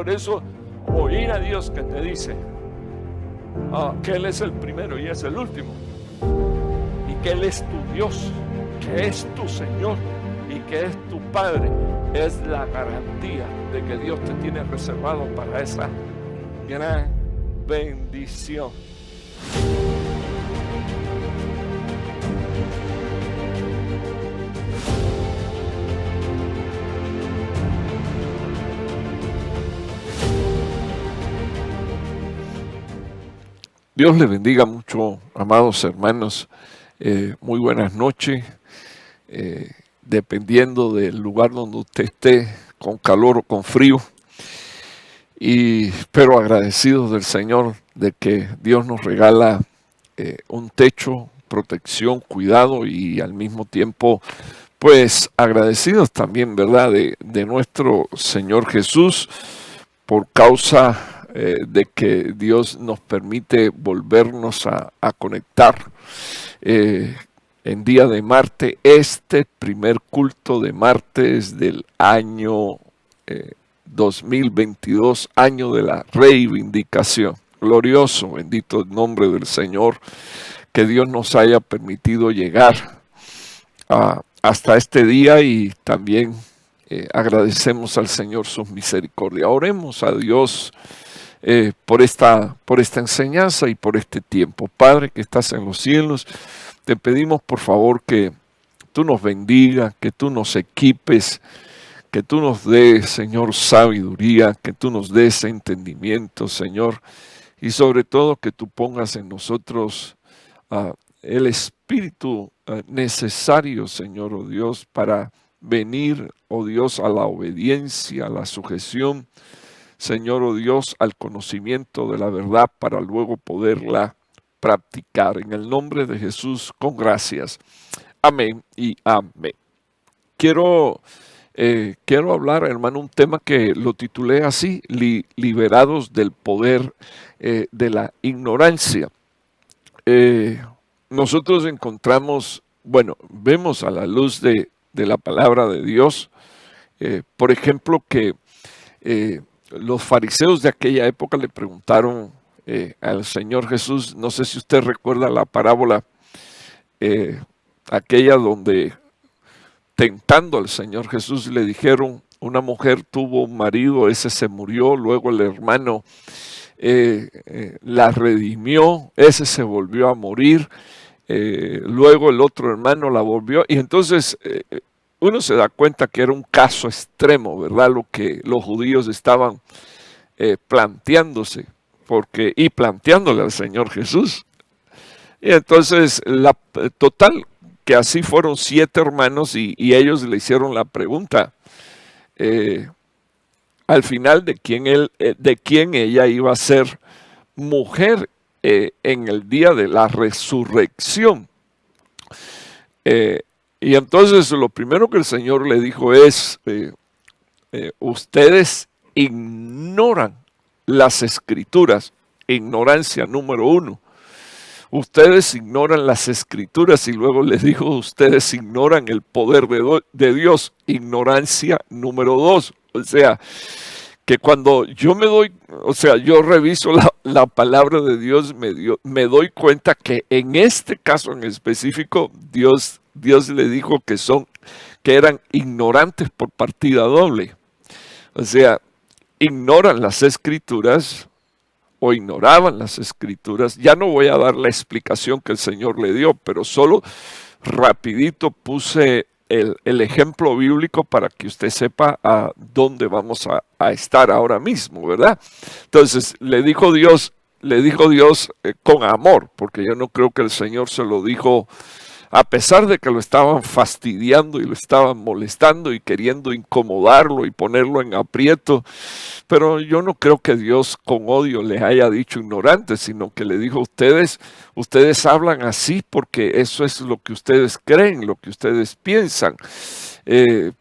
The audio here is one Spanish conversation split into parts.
Por eso, oír a Dios que te dice que Él es el primero y es el último, y que Él es tu Dios, que es tu Señor y que es tu Padre, es la garantía de que Dios te tiene reservado para esa gran bendición. Dios le bendiga mucho, amados hermanos. Muy buenas noches. Dependiendo del lugar donde usted esté, con calor o con frío. Pero agradecidos del Señor de que Dios nos regala un techo, protección, cuidado y al mismo tiempo, pues agradecidos también, ¿verdad? De nuestro Señor Jesús por causa de que Dios nos permite volvernos a conectar en día de martes, este primer culto de martes del año 2022, año de la reivindicación. Glorioso, bendito el nombre del Señor, que Dios nos haya permitido llegar hasta este día y también agradecemos al Señor sus misericordias. Oremos a Dios por esta enseñanza y por este tiempo. Padre que estás en los cielos, te pedimos por favor que tú nos bendigas, que tú nos equipes, que tú nos des, Señor, sabiduría, que tú nos des entendimiento, Señor, y sobre todo que tú pongas en nosotros el espíritu necesario, Señor, oh Dios, para venir, oh Dios, a la obediencia, a la sujeción, Señor, oh Dios, al conocimiento de la verdad para luego poderla practicar. En el nombre de Jesús, con gracias. Amén y amén. Quiero hablar, hermano, un tema que lo titulé así, liberados del poder de la ignorancia. Nosotros encontramos, bueno, vemos a la luz de la palabra de Dios, por ejemplo, que los fariseos de aquella época le preguntaron al Señor Jesús, no sé si usted recuerda la parábola, aquella donde tentando al Señor Jesús le dijeron, una mujer tuvo un marido, ese se murió, luego el hermano la redimió, ese se volvió a morir, luego el otro hermano la volvió, y entonces uno se da cuenta que era un caso extremo, ¿verdad? Lo que los judíos estaban planteándose, y planteándole al Señor Jesús. Y entonces, total, que así fueron 7 hermanos y ellos le hicieron la pregunta al final de quién ella iba a ser mujer en el día de la resurrección. Y entonces lo primero que el Señor le dijo es, ustedes ignoran las escrituras, ignorancia número 1. Ustedes ignoran las escrituras, y luego les dijo, ustedes ignoran el poder de Dios, ignorancia número 2. O sea, que cuando yo yo reviso la palabra de Dios, me doy cuenta que en este caso en específico, Dios le dijo que eran ignorantes por partida doble. O sea, ignoran las escrituras o ignoraban las escrituras. Ya no voy a dar la explicación que el Señor le dio, pero solo rapidito puse el ejemplo bíblico para que usted sepa a dónde vamos a estar ahora mismo, ¿verdad? Entonces le dijo Dios con amor, porque yo no creo que el Señor se lo dijo a pesar de que lo estaban fastidiando y lo estaban molestando y queriendo incomodarlo y ponerlo en aprieto. Pero yo no creo que Dios con odio les haya dicho ignorantes, sino que le dijo, ustedes hablan así porque eso es lo que ustedes creen, lo que ustedes piensan.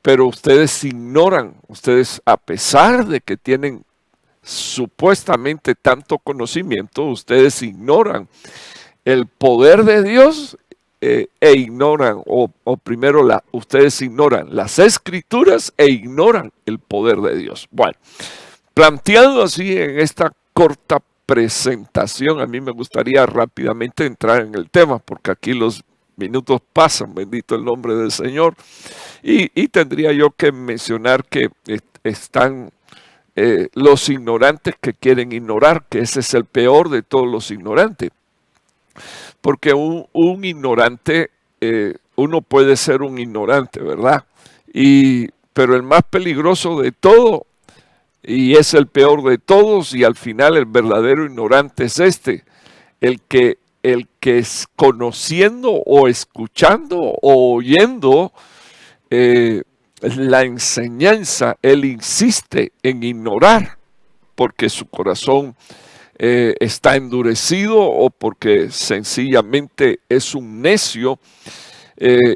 Pero ustedes ignoran, ustedes a pesar de que tienen supuestamente tanto conocimiento, ustedes ignoran el poder de Dios ignoran, ustedes ignoran las escrituras e ignoran el poder de Dios. Bueno, Planteado así en esta corta presentación, a mí me gustaría rápidamente entrar en el tema, porque aquí los minutos pasan, bendito el nombre del Señor, y tendría yo que mencionar que están los ignorantes que quieren ignorar, que ese es el peor de todos los ignorantes, porque un ignorante, uno puede ser un ignorante, ¿verdad? Pero el más peligroso de todo, y es el peor de todos, y al final el verdadero ignorante es el que es conociendo o escuchando o oyendo la enseñanza, él insiste en ignorar porque su corazón está endurecido o porque sencillamente es un necio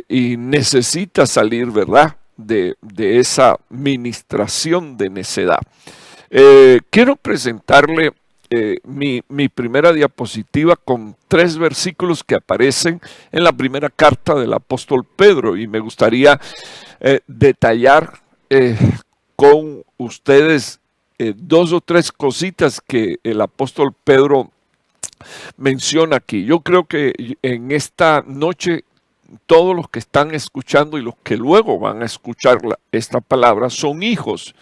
y necesita salir, ¿verdad?, de esa ministración de necedad. Quiero presentarle mi primera diapositiva con 3 versículos que aparecen en la primera carta del apóstol Pedro, y me gustaría detallar con ustedes 2 o 3 cositas que el apóstol Pedro menciona aquí. Yo creo que en esta noche todos los que están escuchando y los que luego van a escuchar esta palabra son hijos,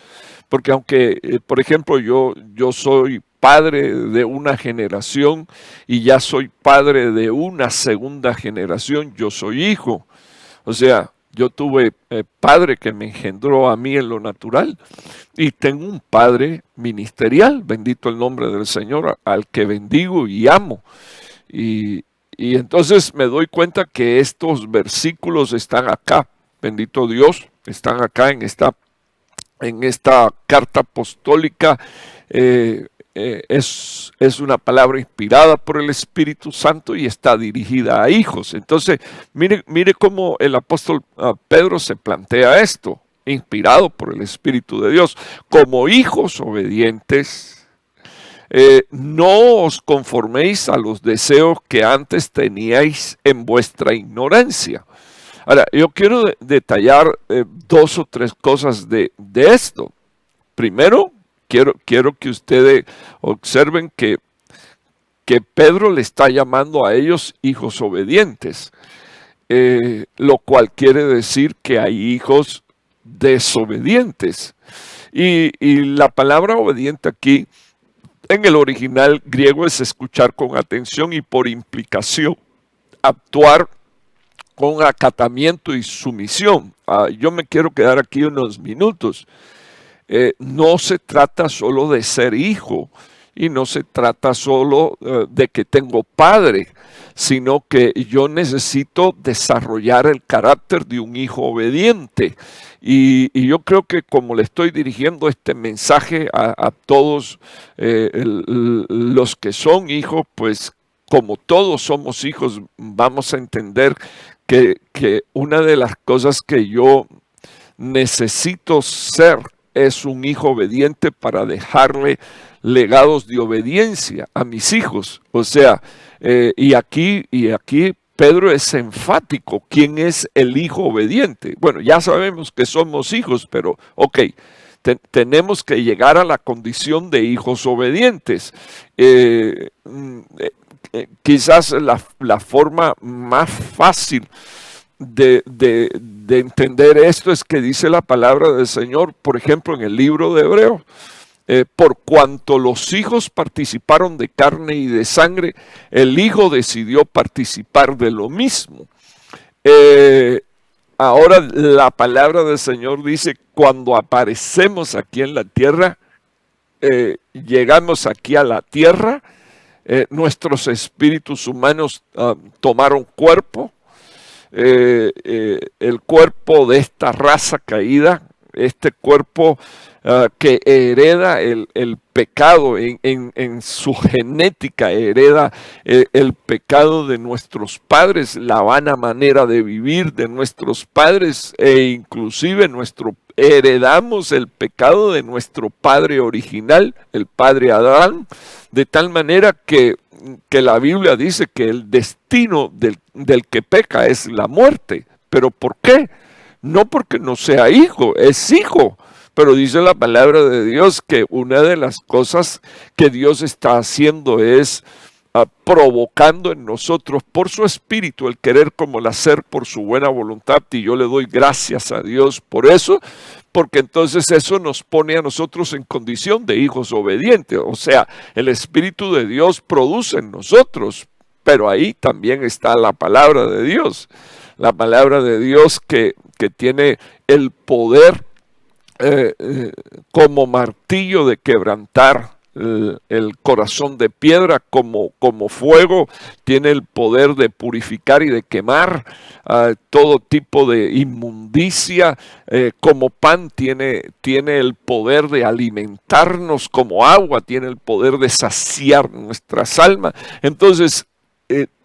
porque aunque, por ejemplo, yo soy padre de una generación y ya soy padre de una segunda generación, yo soy hijo. O sea, yo tuve padre que me engendró a mí en lo natural y tengo un padre ministerial, bendito el nombre del Señor, al que bendigo y amo. Y entonces me doy cuenta que estos versículos están acá, bendito Dios, están acá en esta carta apostólica. Es una palabra inspirada por el Espíritu Santo y está dirigida a hijos. Entonces, mire cómo el apóstol Pedro se plantea esto, inspirado por el Espíritu de Dios. Como hijos obedientes, no os conforméis a los deseos que antes teníais en vuestra ignorancia. Ahora, yo quiero detallar 2 o 3 cosas de esto. Primero, quiero que ustedes observen que Pedro le está llamando a ellos hijos obedientes, lo cual quiere decir que hay hijos desobedientes. Y la palabra obediente aquí, en el original griego, es escuchar con atención y por implicación, actuar con acatamiento y sumisión. Yo me quiero quedar aquí unos minutos. No se trata solo de ser hijo y no se trata solo de que tengo padre, sino que yo necesito desarrollar el carácter de un hijo obediente. Y yo creo que como le estoy dirigiendo este mensaje a todos los que son hijos, pues como todos somos hijos, vamos a entender que una de las cosas que yo necesito ser es un hijo obediente para dejarle legados de obediencia a mis hijos. O sea, y aquí Pedro es enfático. ¿Quién es el hijo obediente? Bueno, ya sabemos que somos hijos, pero ok, tenemos que llegar a la condición de hijos obedientes. Quizás la forma más fácil de entender esto es que dice la palabra del Señor, por ejemplo, en el libro de Hebreos, por cuanto los hijos participaron de carne y de sangre, el Hijo decidió participar de lo mismo. Ahora la palabra del Señor dice, cuando aparecemos aquí en la tierra, llegamos aquí a la tierra, nuestros espíritus humanos tomaron cuerpo, el cuerpo de esta raza caída, este cuerpo que hereda el pecado en su genética, hereda el pecado de nuestros padres, la vana manera de vivir de nuestros padres, e inclusive heredamos el pecado de nuestro padre original, el padre Adán, de tal manera que la Biblia dice que el destino del que peca es la muerte. ¿Pero por qué? No porque no sea hijo, es hijo, Pero dice la palabra de Dios que una de las cosas que Dios está haciendo es provocando en nosotros por su espíritu el querer como el hacer por su buena voluntad, y yo le doy gracias a Dios por eso, porque entonces eso nos pone a nosotros en condición de hijos obedientes. O sea, el Espíritu de Dios produce en nosotros, pero ahí también está la palabra de Dios. La palabra de Dios que tiene el poder como martillo de quebrantar el corazón de piedra, como fuego, tiene el poder de purificar y de quemar todo tipo de inmundicia, como pan tiene el poder de alimentarnos, como agua tiene el poder de saciar nuestras almas. Entonces,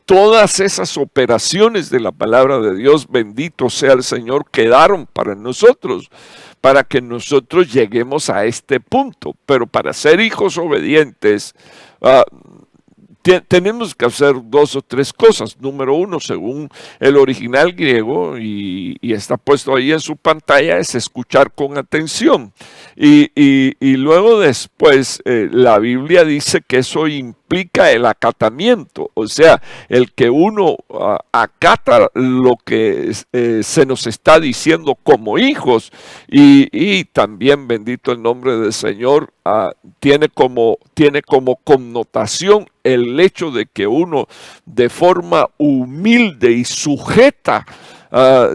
todas esas operaciones de la palabra de Dios, bendito sea el Señor, quedaron para nosotros, para que nosotros lleguemos a este punto. Pero para ser hijos obedientes, tenemos que hacer dos o tres cosas. Número uno, según el original griego, y está puesto ahí en su pantalla, es escuchar con atención. Y luego después la Biblia dice que eso implica el acatamiento, o sea, el que uno acata lo que se nos está diciendo como hijos, y también, bendito el nombre del Señor, tiene como connotación el hecho de que uno de forma humilde y sujeta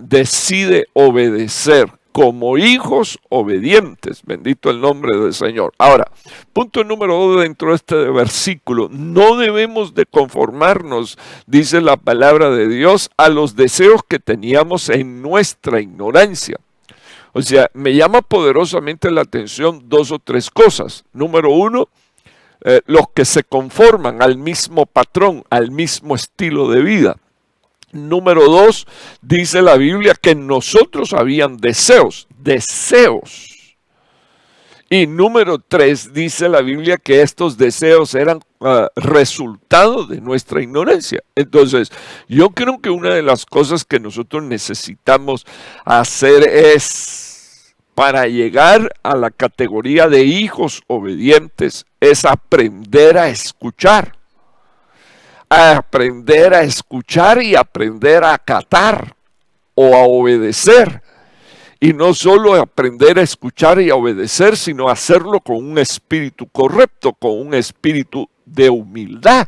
decide obedecer como hijos obedientes. Bendito el nombre del Señor. Ahora, punto número 2 dentro de este versículo: no debemos de conformarnos, dice la palabra de Dios, a los deseos que teníamos en nuestra ignorancia. O sea, me llama poderosamente la atención dos o tres cosas. Número uno, los que se conforman al mismo patrón, al mismo estilo de vida. Número 2, dice la Biblia que en nosotros habían deseos. Y número 3, dice la Biblia que estos deseos eran resultado de nuestra ignorancia. Entonces, yo creo que una de las cosas que nosotros necesitamos hacer es, para llegar a la categoría de hijos obedientes, es aprender a escuchar. Aprender a escuchar y aprender a acatar o a obedecer. Y no solo aprender a escuchar y a obedecer, sino hacerlo con un espíritu correcto, con un espíritu de humildad.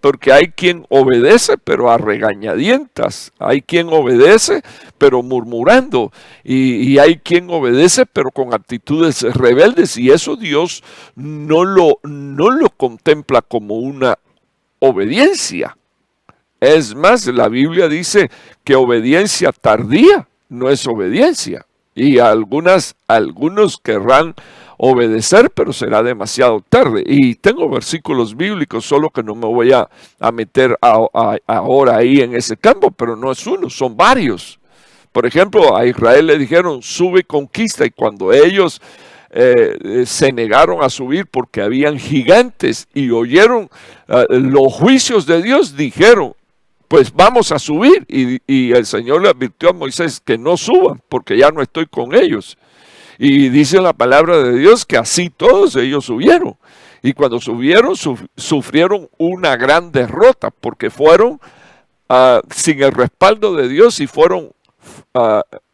Porque hay quien obedece, pero a regañadientas. Hay quien obedece, pero murmurando. Y hay quien obedece, pero con actitudes rebeldes. Y eso Dios no lo contempla como una obediencia. Es más, la Biblia dice que obediencia tardía no es obediencia. Y algunos querrán obedecer, pero será demasiado tarde. Y tengo versículos bíblicos, solo que no me voy a meter ahora ahí en ese campo, pero no es uno, son varios. Por ejemplo, a Israel le dijeron, sube y conquista, y cuando ellos se negaron a subir porque habían gigantes y oyeron los juicios de Dios, dijeron, pues vamos a subir. Y el Señor le advirtió a Moisés que no suban porque ya no estoy con ellos. Y dice la palabra de Dios que así todos ellos subieron. Y cuando subieron, sufrieron una gran derrota porque fueron sin el respaldo de Dios y fueron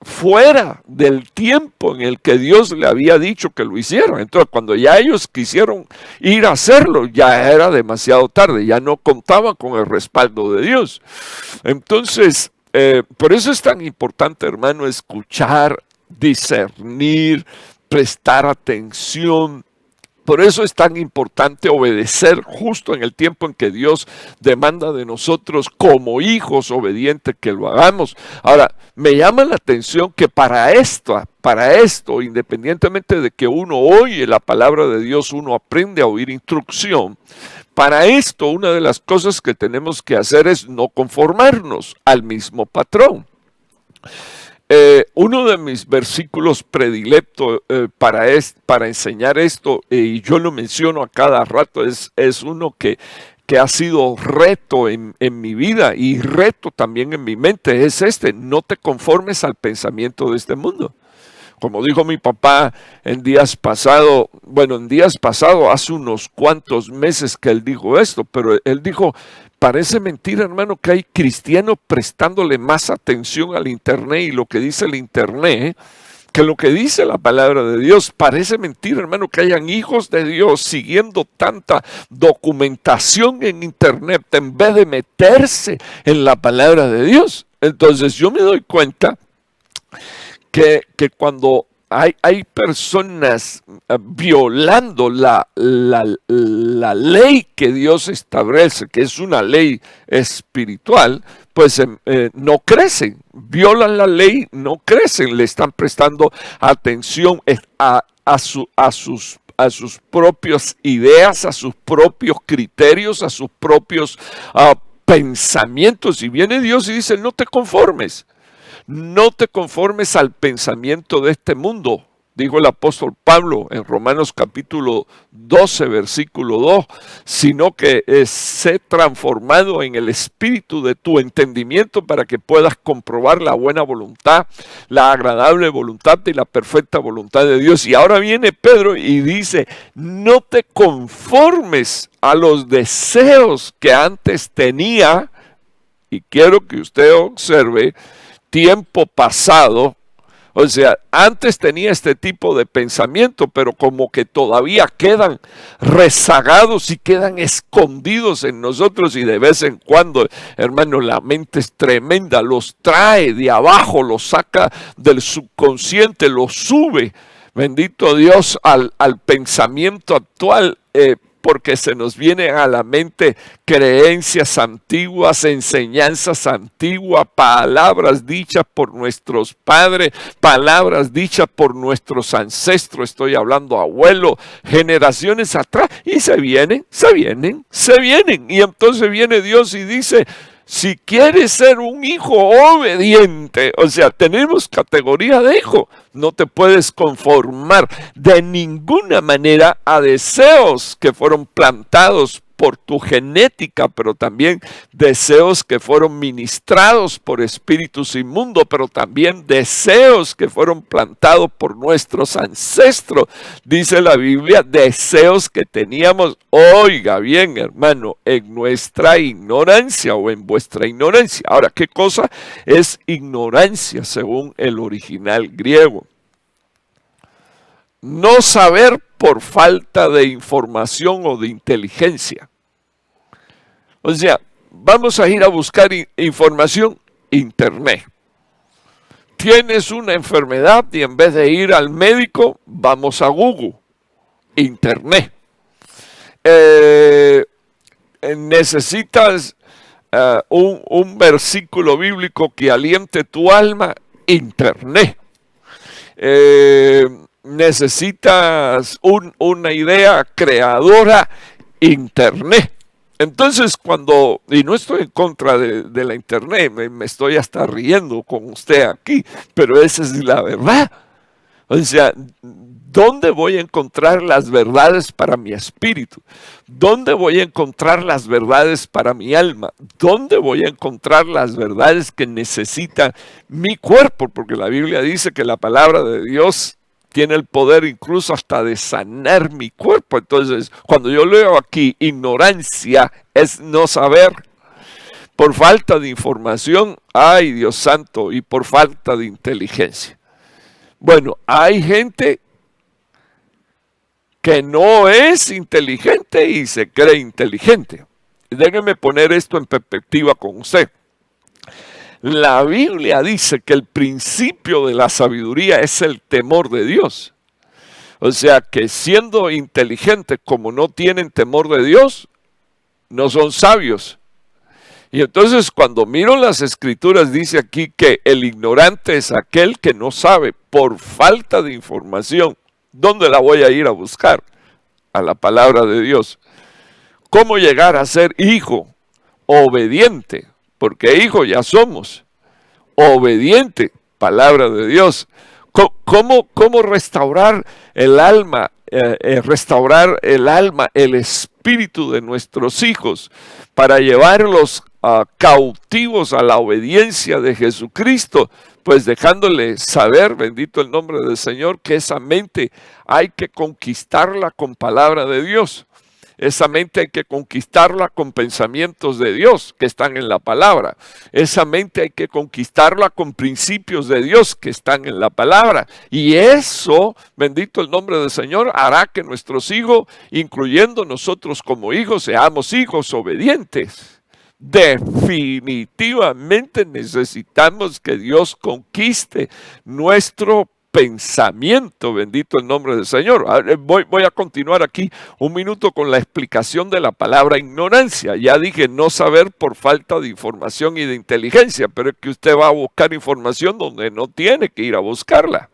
fuera del tiempo en el que Dios le había dicho que lo hicieran. Entonces, cuando ya ellos quisieron ir a hacerlo, ya era demasiado tarde, ya no contaban con el respaldo de Dios. Entonces, por eso es tan importante, hermano, escuchar, discernir, prestar atención. Por eso es tan importante obedecer justo en el tiempo en que Dios demanda de nosotros como hijos obedientes que lo hagamos. Ahora, me llama la atención que para esto, independientemente de que uno oye la palabra de Dios, uno aprende a oír instrucción. Para esto, una de las cosas que tenemos que hacer es no conformarnos al mismo patrón. Uno de mis versículos predilectos para enseñar esto, y yo lo menciono a cada rato, es uno que ha sido reto en mi vida y reto también en mi mente, es este: no te conformes al pensamiento de este mundo. Como dijo mi papá en días pasados, hace unos cuantos meses que él dijo esto, pero él dijo, parece mentira, hermano, que hay cristianos prestándole más atención al internet y lo que dice el internet, que lo que dice la palabra de Dios. Parece mentira, hermano, que hayan hijos de Dios siguiendo tanta documentación en internet en vez de meterse en la palabra de Dios. Entonces yo me doy cuenta que cuando hay personas violando la ley que Dios establece, que es una ley espiritual, pues no crecen, violan la ley, no crecen, le están prestando atención a sus propias ideas, a sus propios criterios, a sus propios pensamientos. Y viene Dios y dice, no te conformes. No te conformes al pensamiento de este mundo, dijo el apóstol Pablo en Romanos capítulo 12, versículo 2, sino que sé transformado en el espíritu de tu entendimiento para que puedas comprobar la buena voluntad, la agradable voluntad y la perfecta voluntad de Dios. Y ahora viene Pedro y dice, no te conformes a los deseos que antes tenía, y quiero que usted observe, tiempo pasado, o sea, antes tenía este tipo de pensamiento, pero como que todavía quedan rezagados y quedan escondidos en nosotros, y de vez en cuando, hermano, la mente es tremenda, los trae de abajo, los saca del subconsciente, los sube, bendito Dios, al pensamiento actual, porque se nos vienen a la mente creencias antiguas, enseñanzas antiguas, palabras dichas por nuestros padres, palabras dichas por nuestros ancestros, estoy hablando abuelo, generaciones atrás, y se vienen. Y entonces viene Dios y dice, si quieres ser un hijo obediente, o sea, tenemos categoría de hijo, no te puedes conformar de ninguna manera a deseos que fueron plantados por tu genética, pero también deseos que fueron ministrados por espíritus inmundos, pero también deseos que fueron plantados por nuestros ancestros. Dice la Biblia, deseos que teníamos, oiga bien, hermano, en nuestra ignorancia o en vuestra ignorancia. Ahora, ¿qué cosa es ignorancia según el original griego? No saber por falta de información o de inteligencia. O sea, vamos a ir a buscar información, internet. Tienes una enfermedad y en vez de ir al médico, vamos a Google, internet. Necesitas un versículo bíblico que aliente tu alma, internet. Necesitas una idea creadora, internet. Entonces y no estoy en contra de la internet, me estoy hasta riendo con usted aquí, pero esa es la verdad. O sea, ¿dónde voy a encontrar las verdades para mi espíritu? ¿Dónde voy a encontrar las verdades para mi alma? ¿Dónde voy a encontrar las verdades que necesita mi cuerpo? Porque la Biblia dice que la palabra de Dios tiene el poder incluso hasta de sanar mi cuerpo. Entonces, cuando yo leo aquí ignorancia, es no saber. Por falta de información, ay Dios santo, y por falta de inteligencia. Bueno, hay gente que no es inteligente y se cree inteligente. Déjenme poner esto en perspectiva con usted. La Biblia dice que el principio de la sabiduría es el temor de Dios. O sea que siendo inteligentes como no tienen temor de Dios, no son sabios. Y entonces cuando miro las escrituras dice aquí que el ignorante es aquel que no sabe por falta de información. ¿Dónde la voy a ir a buscar? A la palabra de Dios. ¿Cómo llegar a ser hijo obediente? Porque hijo ya somos. Obediente, palabra de Dios. ¿Cómo restaurar el alma? El espíritu de nuestros hijos para llevarlos cautivos a la obediencia de Jesucristo, pues dejándole saber, bendito el nombre del Señor, que esa mente hay que conquistarla con palabra de Dios. Esa mente hay que conquistarla con pensamientos de Dios que están en la palabra. Esa mente hay que conquistarla con principios de Dios que están en la palabra. Y eso, bendito el nombre del Señor, hará que nuestros hijos, incluyendo nosotros como hijos, seamos hijos obedientes. Definitivamente necesitamos que Dios conquiste nuestro pensamiento, bendito el nombre del Señor. Voy a continuar aquí un minuto con la explicación de la palabra ignorancia. Ya dije no saber por falta de información y de inteligencia, pero es que usted va a buscar información donde no tiene que ir a buscarla.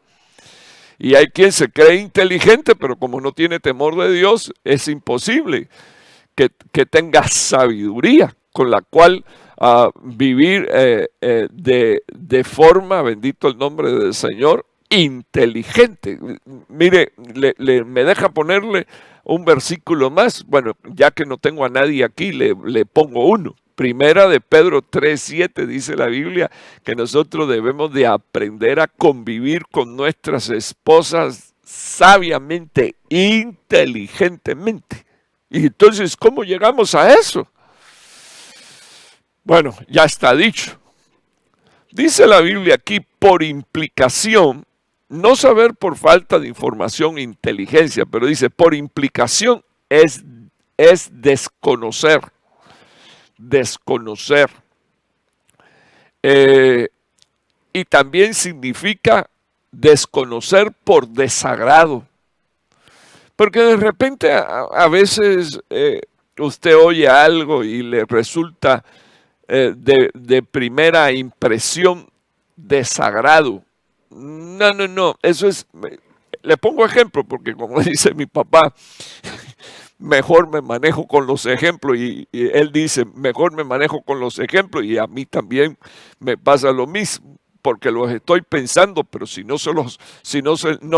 Y hay quien se cree inteligente, pero como no tiene temor de Dios, es imposible que tenga sabiduría con la cual vivir de forma, bendito el nombre del Señor, inteligente. Mire, me deja ponerle un versículo más. Bueno, ya que no tengo a nadie aquí, le pongo uno. Primera de Pedro 3:7 dice la Biblia que nosotros debemos de aprender a convivir con nuestras esposas sabiamente, inteligentemente. Y entonces, ¿cómo llegamos a eso? Bueno, ya está dicho. Dice la Biblia aquí, por implicación, no saber por falta de información e inteligencia, pero dice, por implicación es desconocer. Desconocer. Y también significa desconocer por desagrado. Porque de repente a veces usted oye algo y le resulta de primera impresión desagrado. No, eso es, le pongo ejemplo porque como dice mi papá, mejor me manejo con los ejemplos y él dice, mejor me manejo con los ejemplos y a mí también me pasa lo mismo. Porque los estoy pensando, pero si no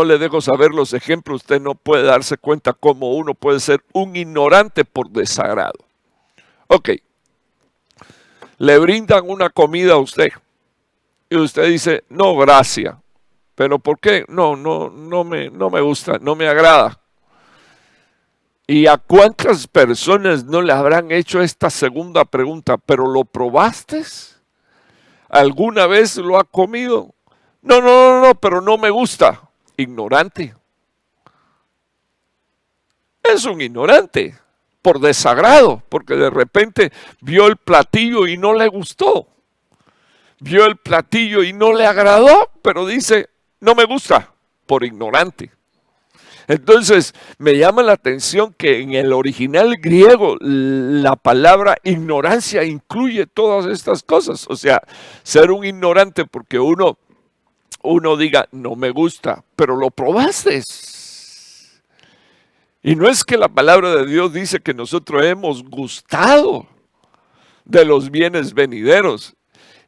le dejo saber los ejemplos, usted no puede darse cuenta cómo uno puede ser un ignorante por desagrado. Ok, le brindan una comida a usted y usted dice, no, gracias. ¿Pero por qué? No me gusta, no me agrada. ¿Y a cuántas personas no le habrán hecho esta segunda pregunta? ¿Pero lo probaste? ¿Alguna vez lo ha comido? No, pero no me gusta. Ignorante. Es un ignorante por desagrado, porque de repente vio el platillo y no le gustó. Vio el platillo y no le agradó, pero dice, no me gusta, por ignorante. Entonces, me llama la atención que en el original griego la palabra ignorancia incluye todas estas cosas. O sea, ser un ignorante porque uno diga, no me gusta, pero lo probaste. Y no es que la palabra de Dios dice que nosotros hemos gustado de los bienes venideros.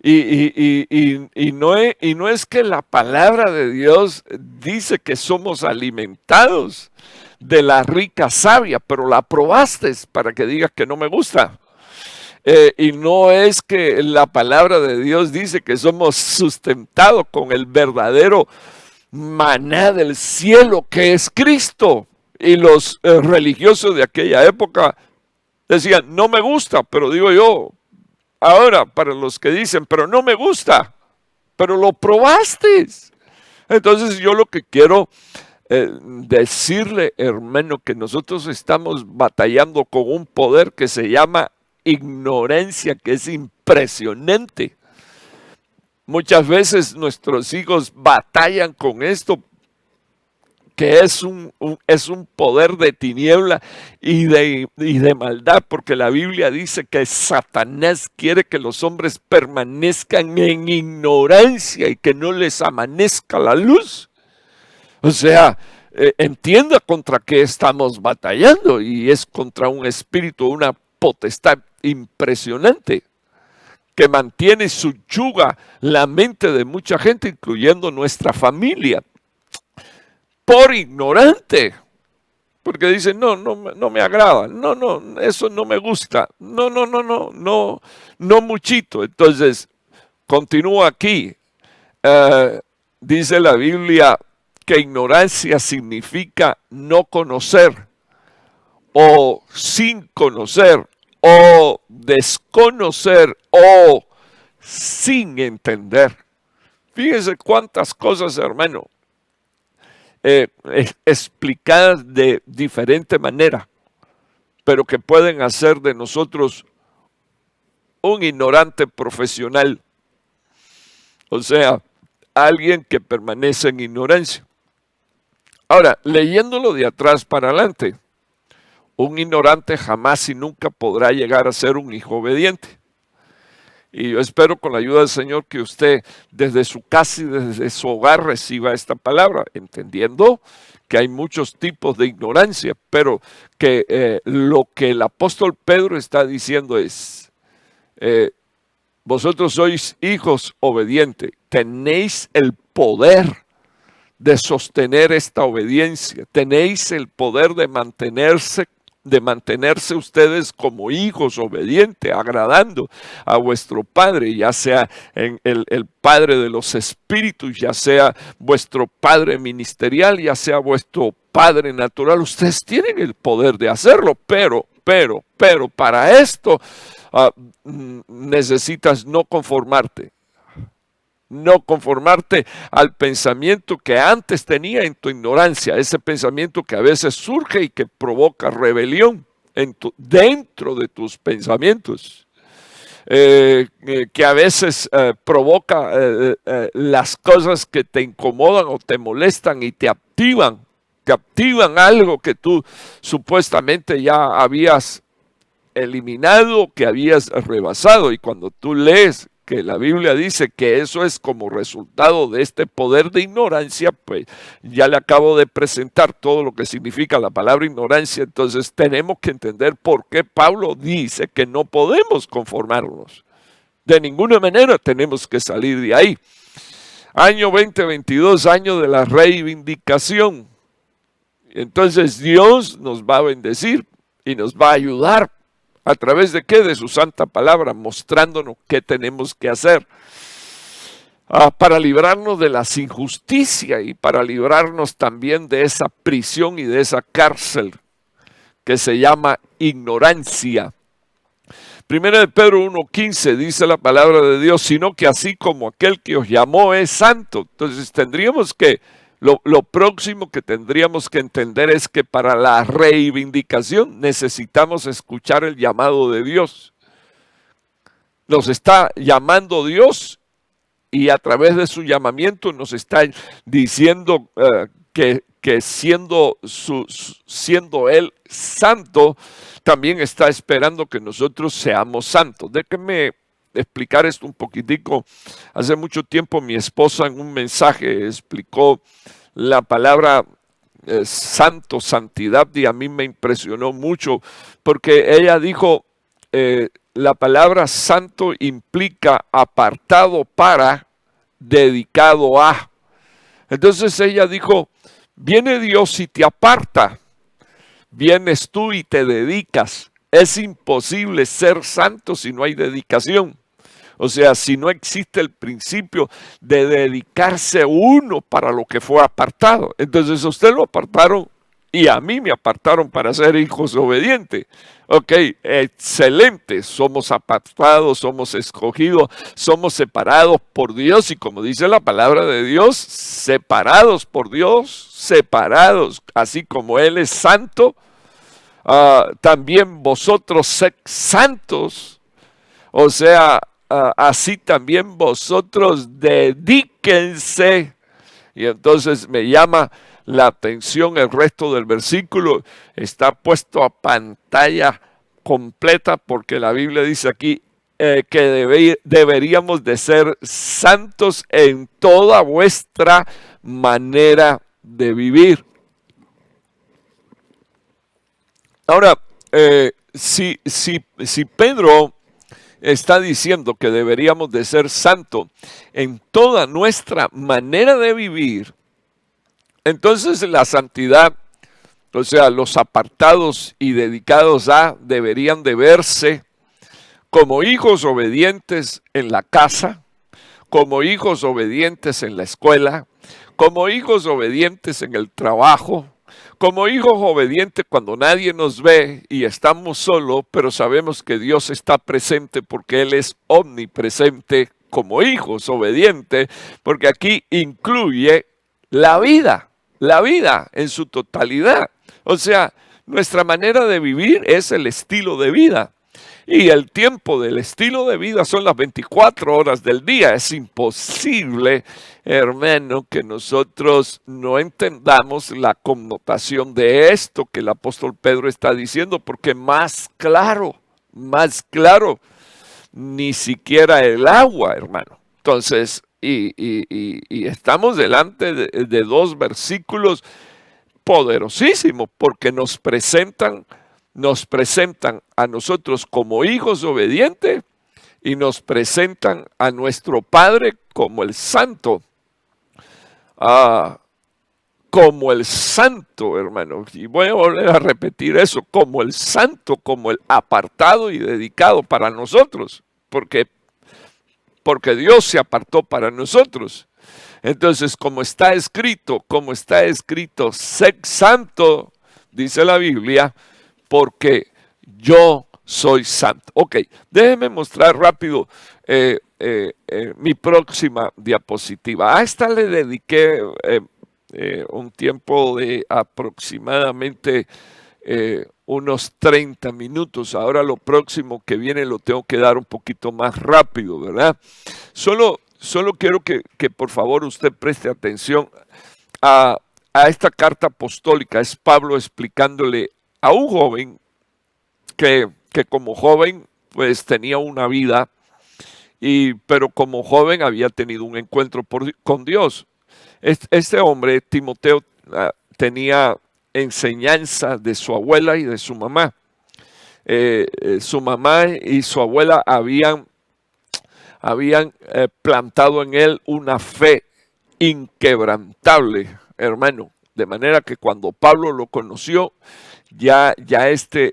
Y no es que la palabra de Dios dice que somos alimentados de la rica savia, pero la probaste para que digas que no me gusta. Y no es que la palabra de Dios dice que somos sustentados con el verdadero maná del cielo que es Cristo. Y los religiosos de aquella época decían, no me gusta, pero digo yo, ahora, para los que dicen, pero no me gusta, pero lo probaste. Entonces yo lo que quiero decirle, hermano, que nosotros estamos batallando con un poder que se llama ignorancia, que es impresionante. Muchas veces nuestros hijos batallan con esto, que es un poder de tiniebla y de maldad, porque la Biblia dice que Satanás quiere que los hombres permanezcan en ignorancia y que no les amanezca la luz. O sea, entienda contra qué estamos batallando, y es contra un espíritu, una potestad impresionante que mantiene, subyuga la mente de mucha gente, incluyendo nuestra familia. Por ignorante. Porque dicen, no me agrada, no, eso no me gusta, no muchito. Entonces, continúa aquí. Eh, Dice la Biblia que ignorancia significa no conocer, o sin conocer, o desconocer, o sin entender. Fíjense cuántas cosas, hermano, explicadas de diferente manera, pero que pueden hacer de nosotros un ignorante profesional. O sea, alguien que permanece en ignorancia. Ahora, leyéndolo de atrás para adelante, un ignorante jamás y nunca podrá llegar a ser un hijo obediente. Y yo espero con la ayuda del Señor que usted desde su casa y desde su hogar reciba esta palabra, entendiendo que hay muchos tipos de ignorancia, pero que lo que el apóstol Pedro está diciendo es, vosotros sois hijos obedientes, tenéis el poder de sostener esta obediencia, tenéis el poder de mantenerse ustedes como hijos obedientes, agradando a vuestro Padre, ya sea el Padre de los Espíritus, ya sea vuestro Padre ministerial, ya sea vuestro Padre natural. Ustedes tienen el poder de hacerlo, pero para esto necesitas no conformarte al pensamiento que antes tenía en tu ignorancia, ese pensamiento que a veces surge y que provoca rebelión dentro de tus pensamientos, que a veces provoca las cosas que te incomodan o te molestan y te activan algo que tú supuestamente ya habías eliminado, que habías rebasado. Y cuando tú lees que la Biblia dice que eso es como resultado de este poder de ignorancia, pues ya le acabo de presentar todo lo que significa la palabra ignorancia. Entonces tenemos que entender por qué Pablo dice que no podemos conformarnos. De ninguna manera tenemos que salir de ahí. Año 2022, año de la reivindicación. Entonces Dios nos va a bendecir y nos va a ayudar. ¿A través de qué? De su santa palabra, mostrándonos qué tenemos que hacer para librarnos de las injusticias y para librarnos también de esa prisión y de esa cárcel que se llama ignorancia. Primera de Pedro 1:15 dice la palabra de Dios, sino que así como aquel que os llamó es santo. Entonces tendríamos que lo próximo que tendríamos que entender es que para la reivindicación necesitamos escuchar el llamado de Dios. Nos está llamando Dios y a través de su llamamiento nos está diciendo que siendo Él santo, también está esperando que nosotros seamos santos. Déjenme explicar esto un poquitico. Hace mucho tiempo mi esposa en un mensaje explicó la palabra santo, santidad, y a mí me impresionó mucho porque ella dijo, la palabra santo implica apartado para, dedicado a. Entonces ella dijo, viene Dios y te aparta, vienes tú y te dedicas. Es imposible ser santo si no hay dedicación. O sea, si no existe el principio de dedicarse uno para lo que fue apartado. Entonces a usted lo apartaron y a mí me apartaron para ser hijos obedientes. Ok, excelente. Somos apartados, somos escogidos, somos separados por Dios. Y como dice la palabra de Dios, separados por Dios, separados. Así como Él es santo, también vosotros sed santos. O sea, así también vosotros dedíquense. Y entonces me llama la atención el resto del versículo. Está puesto a pantalla completa porque la Biblia dice aquí que deberíamos de ser santos en toda vuestra manera de vivir. Ahora, si Pedro está diciendo que deberíamos de ser santos en toda nuestra manera de vivir, entonces la santidad O sea, los apartados y dedicados a deberían de verse como hijos obedientes en la casa, como hijos obedientes en la escuela, como hijos obedientes en el trabajo, como hijos obedientes cuando nadie nos ve y estamos solos, pero sabemos que Dios está presente porque Él es omnipresente, como hijos obedientes, porque aquí incluye la vida en su totalidad. O sea, nuestra manera de vivir es el estilo de vida. Y el tiempo del estilo de vida son las 24 horas del día. Es imposible, hermano, que nosotros no entendamos la connotación de esto que el apóstol Pedro está diciendo, porque más claro, ni siquiera el agua, hermano. Entonces, y estamos delante de dos versículos poderosísimos, porque nos presentan a nosotros como hijos obedientes y nos presentan a nuestro Padre como el Santo. Como el Santo, hermano. Y voy a volver a repetir eso, como el Santo, como el apartado y dedicado para nosotros, porque Dios se apartó para nosotros. Entonces, como está escrito, sé santo, dice la Biblia, porque yo soy santo. Ok, déjenme mostrar rápido mi próxima diapositiva. A esta le dediqué un tiempo de aproximadamente unos 30 minutos. Ahora lo próximo que viene lo tengo que dar un poquito más rápido, ¿verdad? Solo quiero que por favor usted preste atención a esta carta apostólica. Es Pablo explicándole a un joven que como joven pues tenía una vida, pero como joven había tenido un encuentro con Dios. Este hombre, Timoteo, tenía enseñanza de su abuela y de su mamá. Su mamá y su abuela habían plantado en él una fe inquebrantable, hermano. De manera que cuando Pablo lo conoció, ya este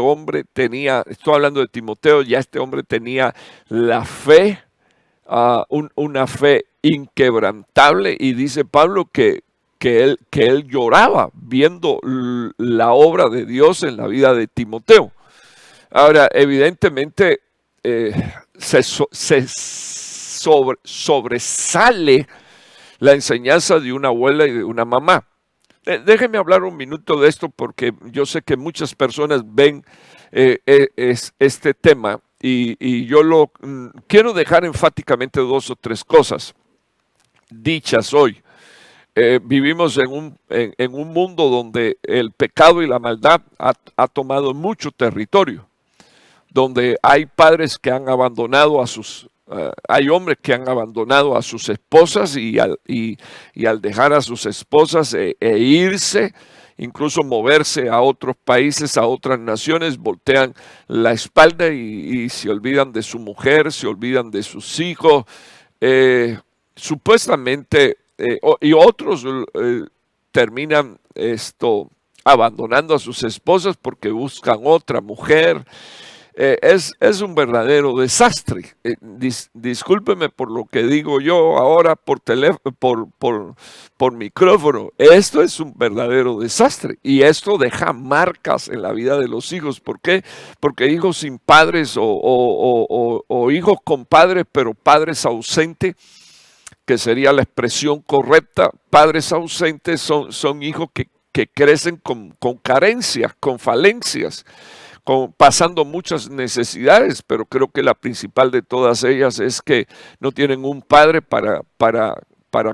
hombre tenía, estoy hablando de Timoteo, ya este hombre tenía la fe, una fe inquebrantable, y dice Pablo que él lloraba viendo la obra de Dios en la vida de Timoteo. Ahora, evidentemente, sobresale la enseñanza de una abuela y de una mamá. Déjenme hablar un minuto de esto porque yo sé que muchas personas ven este tema y yo quiero dejar enfáticamente 2 o 3 cosas dichas hoy. Vivimos en un mundo donde el pecado y la maldad ha tomado mucho territorio, donde hay padres que han abandonado a sus hay hombres que han abandonado a sus esposas y al dejar a sus esposas e irse, incluso moverse a otros países, a otras naciones, voltean la espalda y se olvidan de su mujer, se olvidan de sus hijos, supuestamente, y otros terminan abandonando a sus esposas porque buscan otra mujer. Es un verdadero desastre. Discúlpeme por lo que digo yo ahora por micrófono. Esto es un verdadero desastre y esto deja marcas en la vida de los hijos. ¿Por qué? Porque hijos sin padres o hijos con padres pero padres ausentes, que sería la expresión correcta, padres ausentes son hijos que crecen con carencias, con falencias, pasando muchas necesidades, pero creo que la principal de todas ellas es que no tienen un padre para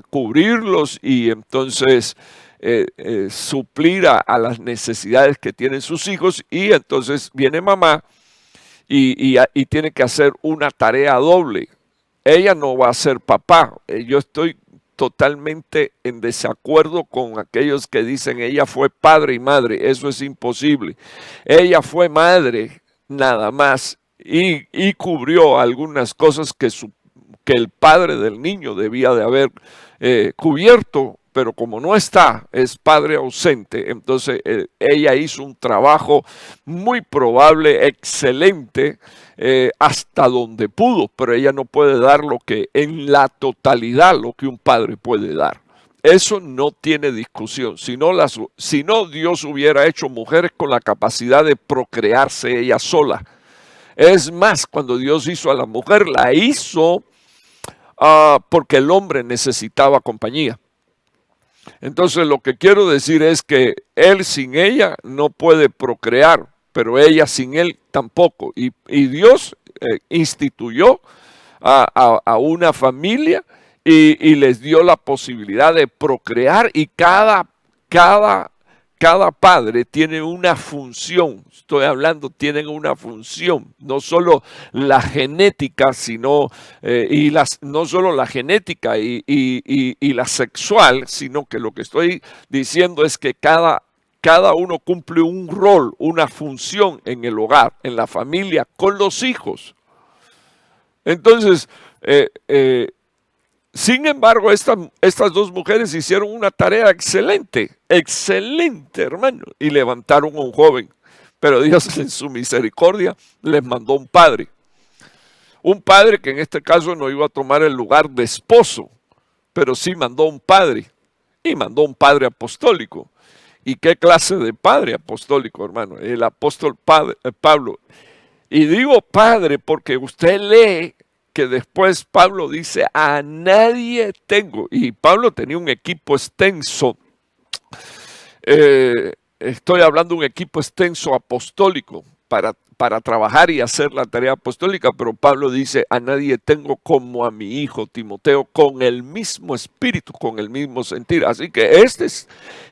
cubrirlos y entonces suplir a las necesidades que tienen sus hijos, y entonces viene mamá y tiene que hacer una tarea doble. Ella no va a ser papá. Yo estoy totalmente en desacuerdo con aquellos que dicen ella fue padre y madre. Eso es imposible. Ella fue madre nada más y cubrió algunas cosas que el padre del niño debía de haber cubierto, pero como no está, es padre ausente, entonces ella hizo un trabajo muy probable, excelente, hasta donde pudo, pero ella no puede dar lo que en la totalidad lo que un padre puede dar. Eso no tiene discusión. Si no, Dios hubiera hecho mujeres con la capacidad de procrearse ella sola. Es más, cuando Dios hizo a la mujer, la hizo porque el hombre necesitaba compañía. Entonces lo que quiero decir es que él sin ella no puede procrear, pero ella sin él tampoco. Y Dios instituyó a una familia y les dio la posibilidad de procrear, y cada padre tiene una función. Estoy hablando, tienen una función, no solo la genética, sino no solo la genética y la sexual, sino que lo que estoy diciendo es que cada uno cumple un rol, una función en el hogar, en la familia, con los hijos. Entonces, sin embargo, estas dos mujeres hicieron una tarea excelente, excelente, hermano, y levantaron a un joven. Pero Dios en su misericordia les mandó un padre que en este caso no iba a tomar el lugar de esposo, pero sí mandó un padre, y mandó un padre apostólico. ¿Y qué clase de padre apostólico, hermano? El apóstol Pablo. Y digo padre porque usted lee que después Pablo dice, a nadie tengo. Y Pablo tenía un equipo extenso. Estoy hablando de un equipo extenso apostólico para trabajar y hacer la tarea apostólica, pero Pablo dice, a nadie tengo como a mi hijo Timoteo, con el mismo espíritu, con el mismo sentir. Así que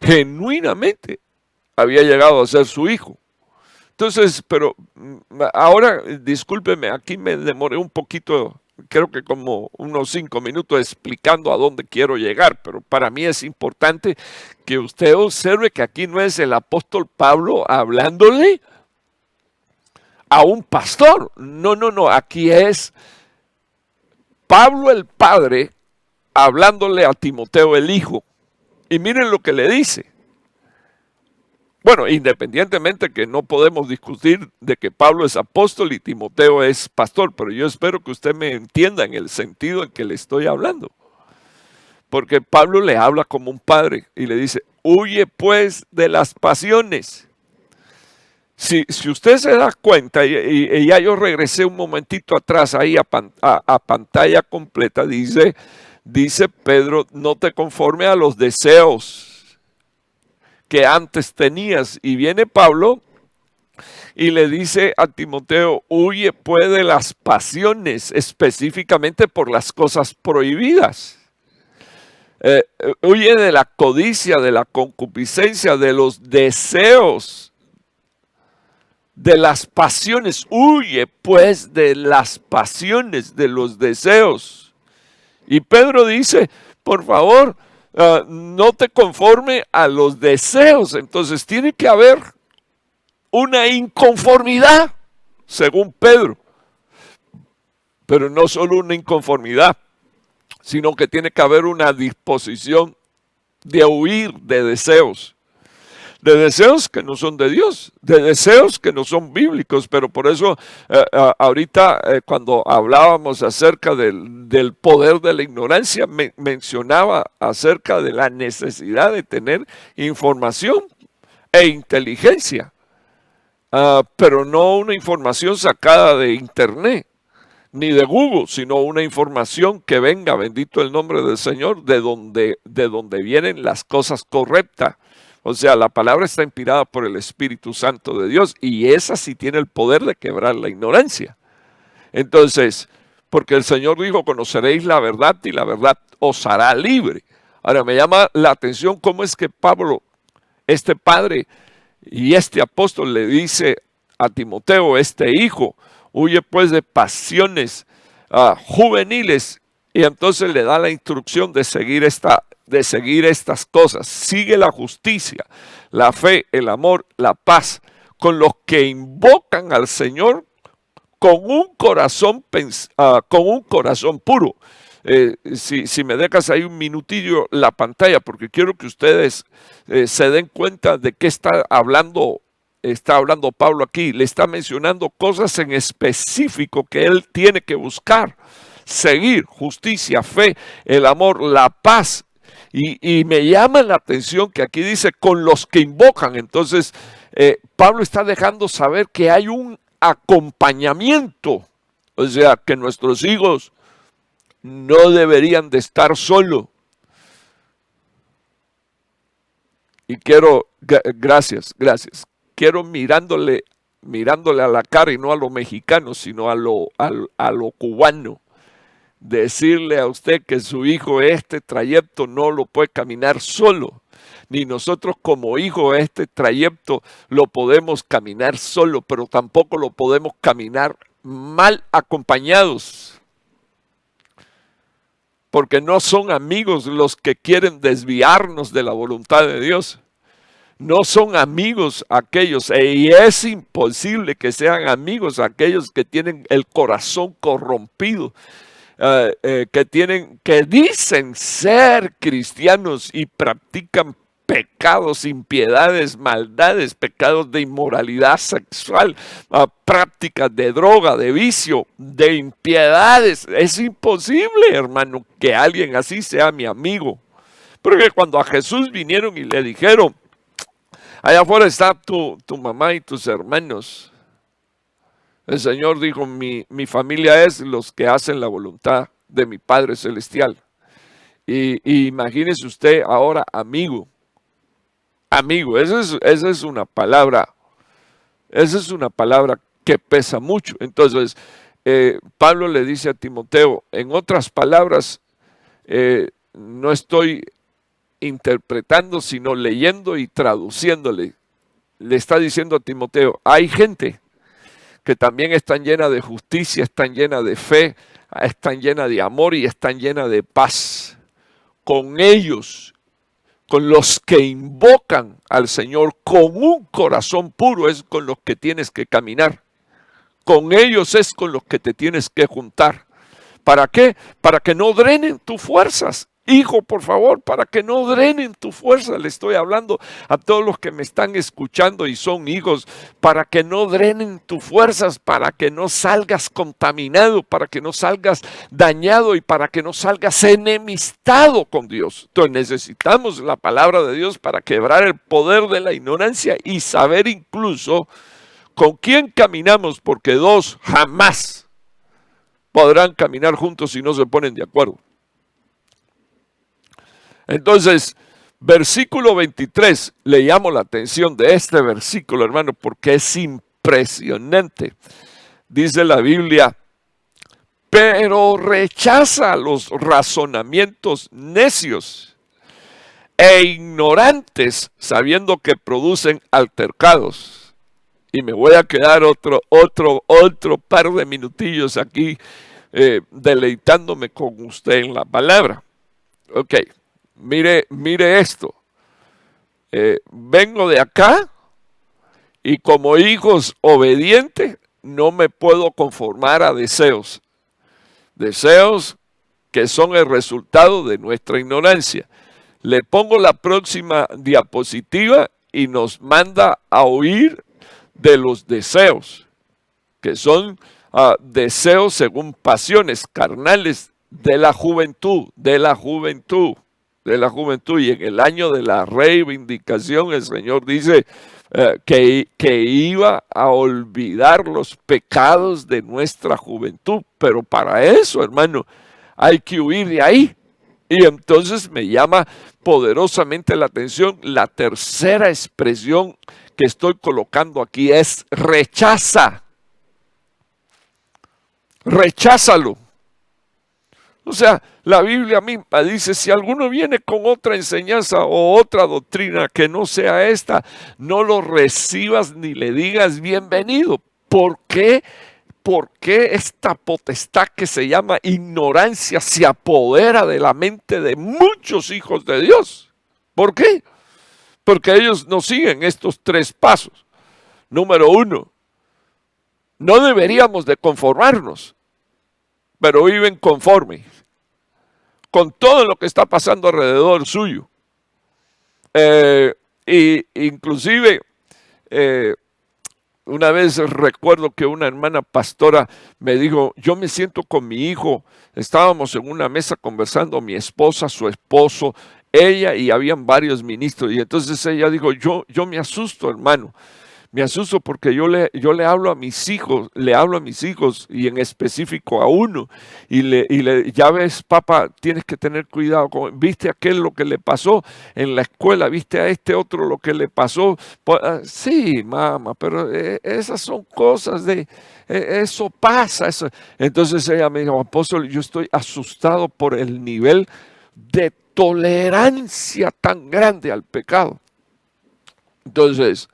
genuinamente había llegado a ser su hijo. Entonces, pero ahora, discúlpeme, aquí me demoré un poquito, creo que como unos 5 minutos explicando a dónde quiero llegar, pero para mí es importante que usted observe que aquí no es el apóstol Pablo hablándole a un pastor. No, aquí es Pablo el padre hablándole a Timoteo el hijo. Y miren lo que le dice. Bueno, independientemente que no podemos discutir de que Pablo es apóstol y Timoteo es pastor, pero yo espero que usted me entienda en el sentido en que le estoy hablando. Porque Pablo le habla como un padre y le dice, huye pues de las pasiones. Si usted se da cuenta, y ya yo regresé un momentito atrás ahí a pantalla completa, dice Pedro, no te conforme a los deseos que antes tenías. Y viene Pablo y le dice a Timoteo, huye pues de las pasiones, específicamente por las cosas prohibidas. Huye de la codicia, de la concupiscencia, de los deseos, de las pasiones. Huye pues de las pasiones, de los deseos. Y Pedro dice, por favor, no te conforme a los deseos. Entonces tiene que haber una inconformidad, según Pedro. Pero no solo una inconformidad, sino que tiene que haber una disposición de huir de deseos que no son de Dios, de deseos que no son bíblicos. Pero por eso ahorita cuando hablábamos acerca del poder de la ignorancia, mencionaba acerca de la necesidad de tener información e inteligencia, pero no una información sacada de internet ni de Google, sino una información que venga, bendito el nombre del Señor, de donde vienen las cosas correctas. O sea, la palabra está inspirada por el Espíritu Santo de Dios, y esa sí tiene el poder de quebrar la ignorancia. Entonces, porque el Señor dijo, conoceréis la verdad y la verdad os hará libre. Ahora me llama la atención cómo es que Pablo, este padre y este apóstol, le dice a Timoteo, este hijo, huye pues de pasiones juveniles, y entonces le da la instrucción de seguir estas cosas. Sigue la justicia, la fe, el amor, la paz, con los que invocan al Señor con un corazón puro. si me dejas ahí un minutillo la pantalla, porque quiero que ustedes se den cuenta de qué está hablando Pablo aquí. Le está mencionando cosas en específico que él tiene que buscar. Seguir: justicia, fe, el amor, la paz. Y me llama la atención que aquí dice con los que invocan. Entonces, Pablo está dejando saber que hay un acompañamiento. O sea, que nuestros hijos no deberían de estar solos. Y quiero, gracias. Quiero mirándole a la cara, y no a lo mexicano, sino a lo cubano, decirle a usted que su hijo este trayecto no lo puede caminar solo, ni nosotros como hijos este trayecto lo podemos caminar solo, pero tampoco lo podemos caminar mal acompañados, porque no son amigos los que quieren desviarnos de la voluntad de Dios. No son amigos aquellos, y es imposible que sean amigos aquellos que tienen el corazón corrompido, que dicen ser cristianos y practican pecados, impiedades, maldades, pecados de inmoralidad sexual, prácticas de droga, de vicio, de impiedades. Es imposible, hermano, que alguien así sea mi amigo. Porque cuando a Jesús vinieron y le dijeron: allá afuera está tu mamá y tus hermanos, el Señor dijo: mi familia es los que hacen la voluntad de mi Padre Celestial. Y imagínese usted ahora, amigo, esa es una palabra que pesa mucho. Entonces, Pablo le dice a Timoteo, en otras palabras, no estoy interpretando, sino leyendo y traduciéndole. Le está diciendo a Timoteo: hay gente que también están llenas de justicia, están llenas de fe, están llenas de amor y están llenas de paz. Con ellos, con los que invocan al Señor con un corazón puro, es con los que tienes que caminar. Con ellos es con los que te tienes que juntar. ¿Para qué? Para que no drenen tus fuerzas. Hijo, por favor, para que no drenen tu fuerza. Le estoy hablando a todos los que me están escuchando y son hijos. Para que no drenen tus fuerzas, para que no salgas contaminado, para que no salgas dañado y para que no salgas enemistado con Dios. Entonces necesitamos la palabra de Dios para quebrar el poder de la ignorancia y saber incluso con quién caminamos, porque dos jamás podrán caminar juntos si no se ponen de acuerdo. Entonces, versículo 23, le llamo la atención de este versículo, hermano, porque es impresionante. Dice la Biblia: pero rechaza los razonamientos necios e ignorantes, sabiendo que producen altercados. Y me voy a quedar otro par de minutillos aquí deleitándome con usted en la palabra. Ok. Mire esto, vengo de acá y como hijos obedientes no me puedo conformar a deseos que son el resultado de nuestra ignorancia. Le pongo la próxima diapositiva y nos manda a huir de los deseos, que son deseos según pasiones carnales de la juventud. Y en el año de la reivindicación el Señor dice que iba a olvidar los pecados de nuestra juventud, pero para eso, hermano, hay que huir de ahí. Y entonces me llama poderosamente la atención la tercera expresión que estoy colocando aquí, es rechaza. Recházalo. O sea, la Biblia misma dice: si alguno viene con otra enseñanza o otra doctrina que no sea esta, no lo recibas ni le digas bienvenido. ¿Por qué? ¿Por qué esta potestad que se llama ignorancia se apodera de la mente de muchos hijos de Dios? ¿Por qué? Porque ellos no siguen estos tres pasos. Número uno, no deberíamos de conformarnos, pero viven conforme. con todo lo que está pasando alrededor suyo. Y inclusive, una vez recuerdo que una hermana pastora me dijo, yo me siento con mi hijo, estábamos en una mesa conversando, mi esposa, su esposo, ella y habían varios ministros, y entonces ella dijo, yo me asusto, hermano. Me asusto porque yo le hablo a mis hijos, y en específico a uno, ya ves, papá, tienes que tener cuidado, viste aquel lo que le pasó en la escuela, viste a este otro lo que le pasó. Sí, mamá, pero esas son cosas eso pasa. Eso. Entonces ella me dijo, apóstol, yo estoy asustado por el nivel de tolerancia tan grande al pecado. Entonces,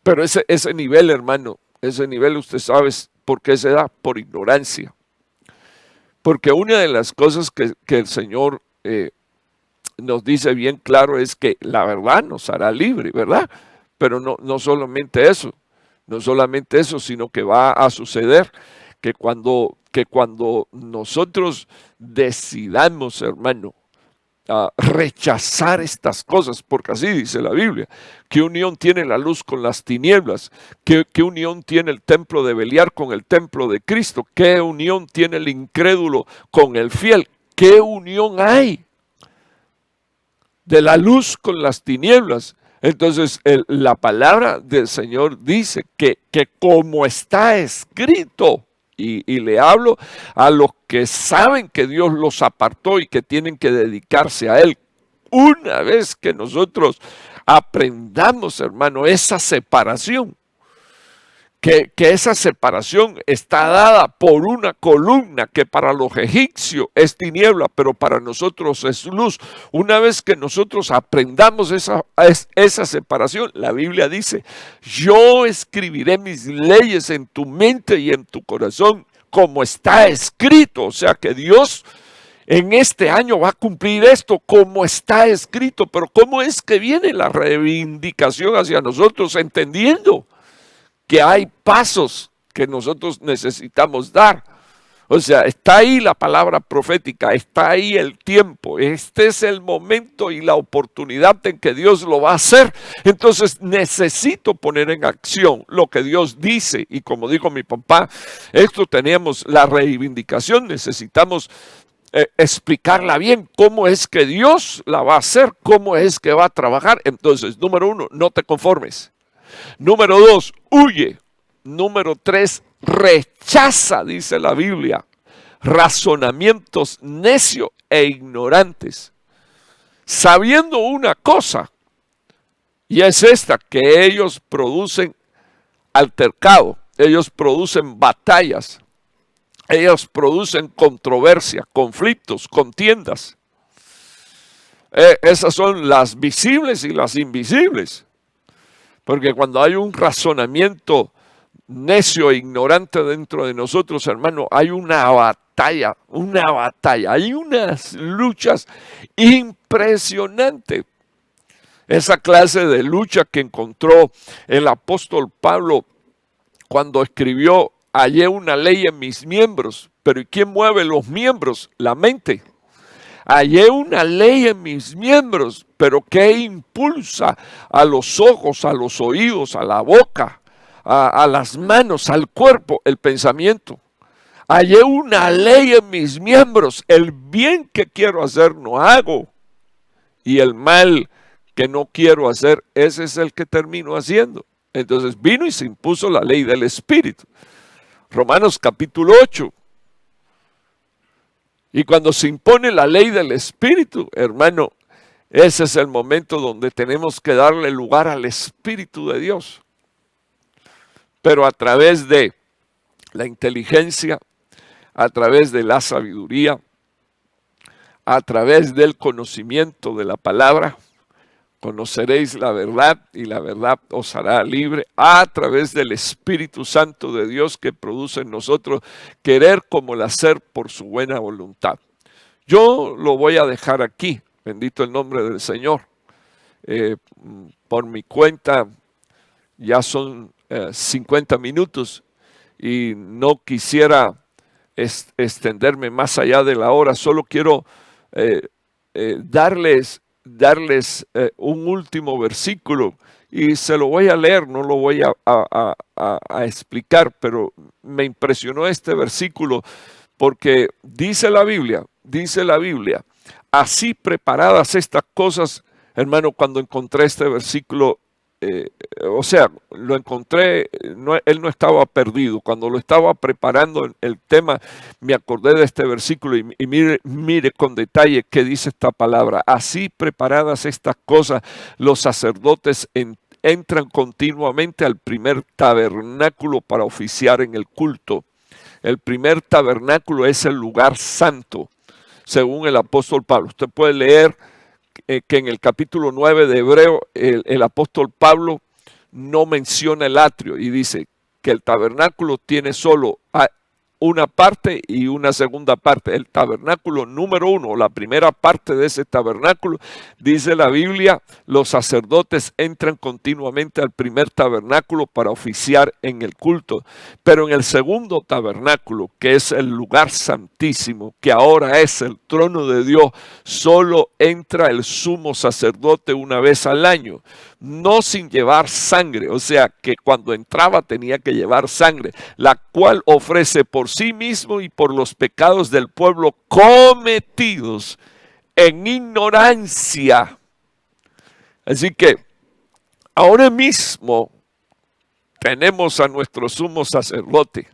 pero ese nivel, hermano, ese nivel usted sabe por qué se da, por ignorancia. Porque una de las cosas que el Señor nos dice bien claro es que la verdad nos hará libre, ¿verdad? Pero no solamente eso, sino que va a suceder que cuando nosotros decidamos, hermano, a rechazar estas cosas, porque así dice la Biblia. ¿Qué unión tiene la luz con las tinieblas? ¿Qué unión tiene el templo de Beliar con el templo de Cristo? ¿Qué unión tiene el incrédulo con el fiel? ¿Qué unión hay de la luz con las tinieblas? Entonces la palabra del Señor dice que como está escrito, y le hablo a los que saben que Dios los apartó y que tienen que dedicarse a Él. Una vez que nosotros aprendamos, hermano, esa separación, que esa separación está dada por una columna que para los egipcios es tiniebla, pero para nosotros es luz. Una vez que nosotros aprendamos esa separación, la Biblia dice, yo escribiré mis leyes en tu mente y en tu corazón, como está escrito. O sea que Dios en este año va a cumplir esto como está escrito. Pero ¿cómo es que viene la reivindicación hacia nosotros entendiendo que hay pasos que nosotros necesitamos dar? O sea, está ahí la palabra profética, está ahí el tiempo, este es el momento y la oportunidad en que Dios lo va a hacer. Entonces necesito poner en acción lo que Dios dice, y como dijo mi papá, esto tenemos la reivindicación, necesitamos explicarla bien, cómo es que Dios la va a hacer, cómo es que va a trabajar. Entonces, número 1, no te conformes. Número 2, huye. Número 3, rechaza, dice la Biblia, razonamientos necios e ignorantes, sabiendo una cosa, y es esta, que ellos producen altercado, ellos producen batallas, ellos producen controversia, conflictos, contiendas. Esas son las visibles y las invisibles. Porque cuando hay un razonamiento necio e ignorante dentro de nosotros, hermano, hay una batalla, hay unas luchas impresionantes. Esa clase de lucha que encontró el apóstol Pablo cuando escribió, hallé una ley en mis miembros, pero ¿y quién mueve los miembros? La mente. Hallé una ley en mis miembros, pero ¿qué impulsa a los ojos, a los oídos, a la boca, a las manos, al cuerpo? El pensamiento. Hallé una ley en mis miembros, el bien que quiero hacer no hago, y el mal que no quiero hacer, ese es el que termino haciendo. Entonces vino y se impuso la ley del Espíritu. Romanos capítulo 8. Y cuando se impone la ley del Espíritu, hermano, ese es el momento donde tenemos que darle lugar al Espíritu de Dios. Pero a través de la inteligencia, a través de la sabiduría, a través del conocimiento de la palabra, conoceréis la verdad y la verdad os hará libre, a través del Espíritu Santo de Dios que produce en nosotros querer como el hacer por su buena voluntad. Yo lo voy a dejar aquí, bendito el nombre del Señor. Por mi cuenta ya son 50 minutos y no quisiera extenderme más allá de la hora, solo quiero eh, darles un último versículo y se lo voy a leer, no lo voy a explicar, pero me impresionó este versículo porque dice la Biblia, así preparadas estas cosas, hermano, cuando encontré este versículo, o sea, lo encontré, él no estaba perdido. Cuando lo estaba preparando el tema, me acordé de este versículo y mire con detalle qué dice esta palabra. Así preparadas estas cosas, los sacerdotes entran continuamente al primer tabernáculo para oficiar en el culto. El primer tabernáculo es el lugar santo, según el apóstol Pablo. Usted puede leer que en el capítulo 9 de Hebreo el apóstol Pablo no menciona el atrio y dice que el tabernáculo tiene solo una parte y una segunda parte. El tabernáculo número 1, la primera parte de ese tabernáculo, dice la Biblia, los sacerdotes entran continuamente al primer tabernáculo para oficiar en el culto. Pero en el segundo tabernáculo, que es el lugar santísimo, que ahora es el trono de Dios, solo entra el sumo sacerdote una vez al año, no sin llevar sangre. O sea que cuando entraba tenía que llevar sangre, la cual ofrece por sí mismo y por los pecados del pueblo cometidos en ignorancia. Así que ahora mismo tenemos a nuestro sumo sacerdote.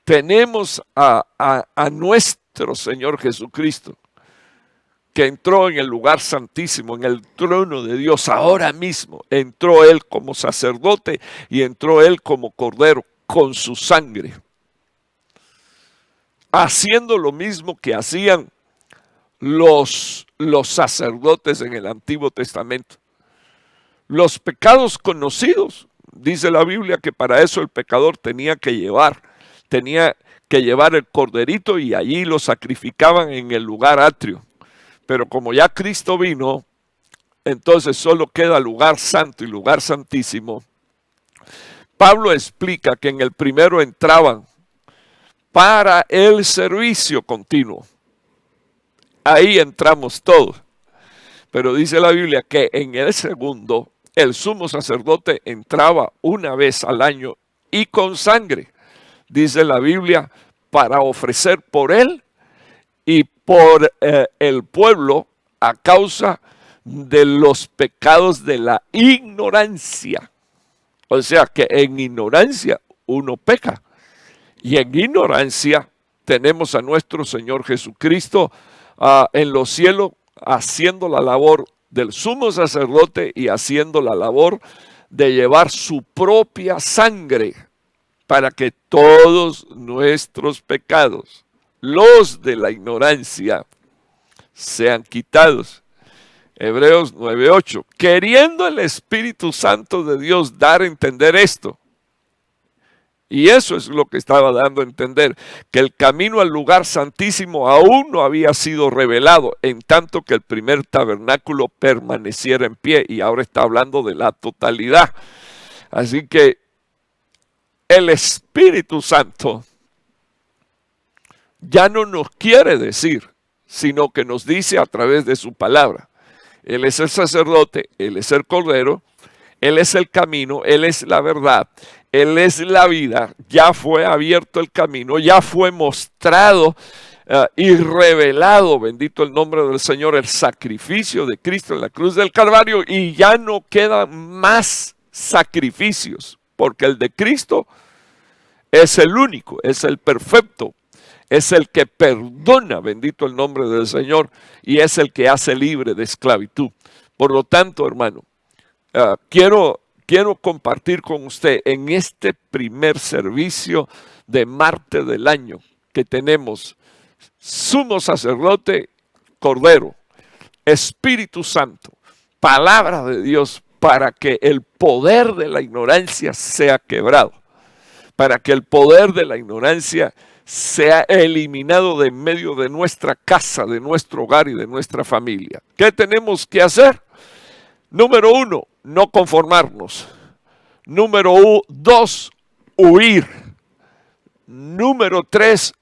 Tenemos a nuestro Señor Jesucristo, que entró en el lugar santísimo, en el trono de Dios. Ahora mismo entró Él como sacerdote y entró Él como cordero con su sangre, haciendo lo mismo que hacían los sacerdotes en el Antiguo Testamento. Los pecados conocidos, dice la Biblia que para eso el pecador tenía que llevar el corderito y allí lo sacrificaban en el lugar atrio. Pero como ya Cristo vino, entonces solo queda lugar santo y lugar santísimo. Pablo explica que en el primero entraban para el servicio continuo. Ahí entramos todos. Pero dice la Biblia que en el segundo, el sumo sacerdote entraba una vez al año y con sangre. Dice la Biblia, para ofrecer por él y por el pueblo a causa de los pecados de la ignorancia. O sea que en ignorancia uno peca. Y en ignorancia tenemos a nuestro Señor Jesucristo en los cielos haciendo la labor del sumo sacerdote y haciendo la labor de llevar su propia sangre para que todos nuestros pecados, los de la ignorancia, sean quitados. Hebreos 9:8. Queriendo el Espíritu Santo de Dios dar a entender esto. Y eso es lo que estaba dando a entender, que el camino al lugar santísimo aún no había sido revelado, en tanto que el primer tabernáculo permaneciera en pie. Y ahora está hablando de la totalidad. Así que el Espíritu Santo ya no nos quiere decir, sino que nos dice a través de su palabra. Él es el sacerdote, Él es el cordero, Él es el camino, Él es la verdad, Él es la vida. Ya fue abierto el camino, ya fue mostrado y revelado, bendito el nombre del Señor, el sacrificio de Cristo en la cruz del Calvario, y ya no quedan más sacrificios, porque el de Cristo es el único, es el perfecto, es el que perdona, bendito el nombre del Señor, y es el que hace libre de esclavitud. Por lo tanto, hermano, quiero compartir con usted en este primer servicio de martes del año que tenemos sumo sacerdote, cordero, Espíritu Santo, palabra de Dios, para que el poder de la ignorancia sea quebrado, para que el poder de la ignorancia sea eliminado de en medio de nuestra casa, de nuestro hogar y de nuestra familia. ¿Qué tenemos que hacer? Número 1, no conformarnos. Número 2, huir. Número 3,